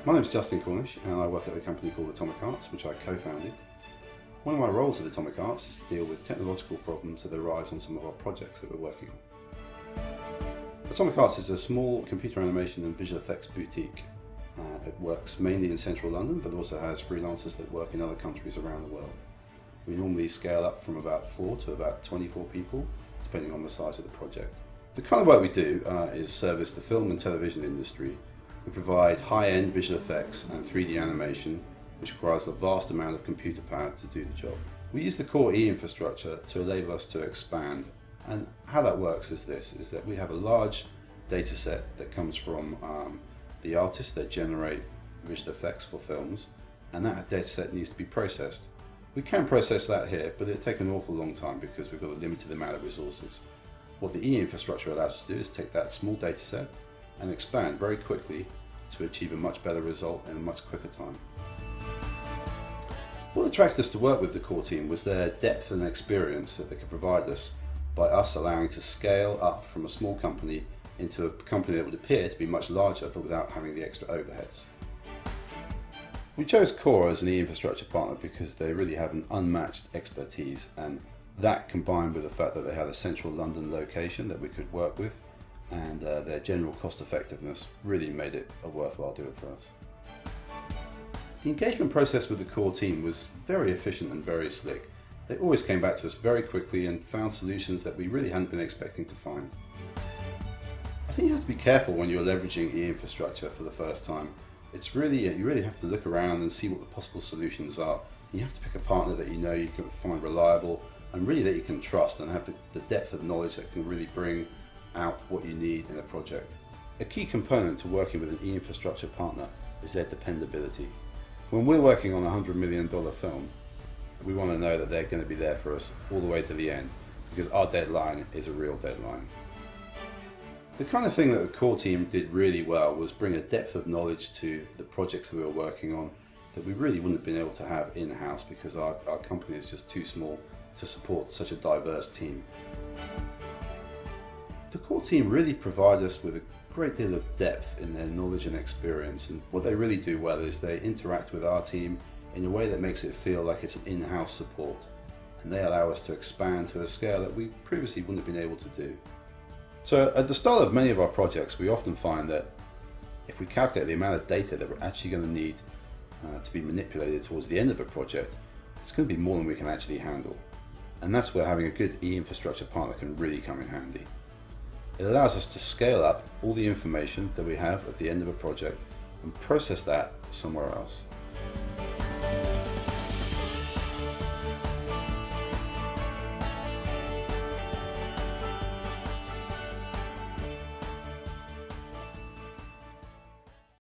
My name is Justin Cornish and I work at a company called Atomic Arts, which I co-founded. One of my roles at Atomic Arts is to deal with technological problems that arise on some of our projects that we're working on. Atomic Arts is a small computer animation and visual effects boutique. It works mainly in central London, but also has freelancers that work in other countries around the world. We normally scale up from about 4 to about 24 people, depending on the size of the project. The kind of work we do is service the film and television industry. We provide high-end visual effects and 3D animation, which requires a vast amount of computer power to do the job. We use the core E-infrastructure to enable us to expand, and how that works is that we have a large data set that comes from the artists that generate visual effects for films, and that data set needs to be processed. We can process that here, but it'll take an awful long time because we've got a limited amount of resources. What the E-infrastructure allows us to do is take that small data set and expand very quickly to achieve a much better result in a much quicker time. What attracted us to work with the core team was their depth and experience that they could provide us by us allowing to scale up from a small company into a company that would appear to be much larger but without having the extra overheads. We chose Core as an E-infrastructure partner because they really have an unmatched expertise, and that combined with the fact that they had a central London location that we could work with and their general cost effectiveness really made it a worthwhile deal for us. The engagement process with the core team was very efficient and very slick. They always came back to us very quickly and found solutions that we really hadn't been expecting to find. I think you have to be careful when you're leveraging E-infrastructure for the first time. You really have to look around and see what the possible solutions are. You have to pick a partner that you know you can find reliable and really that you can trust and have the depth of knowledge that can really bring out what you need in a project. A key component to working with an E-infrastructure partner is their dependability. When we're working on a $100 million film, we want to know that they're going to be there for us all the way to the end, because our deadline is a real deadline. The kind of thing that the core team did really well was bring a depth of knowledge to the projects that we were working on that we really wouldn't have been able to have in-house because our company is just too small to support such a diverse team. The core team really provide us with a great deal of depth in their knowledge and experience, and what they really do well is they interact with our team in a way that makes it feel like it's an in-house support, and they allow us to expand to a scale that we previously wouldn't have been able to do. So at the start of many of our projects, we often find that if we calculate the amount of data that we're actually going to need to be manipulated towards the end of a project, it's going to be more than we can actually handle. And that's where having a good E-infrastructure partner can really come in handy. It allows us to scale up all the information that we have at the end of a project and process that somewhere else.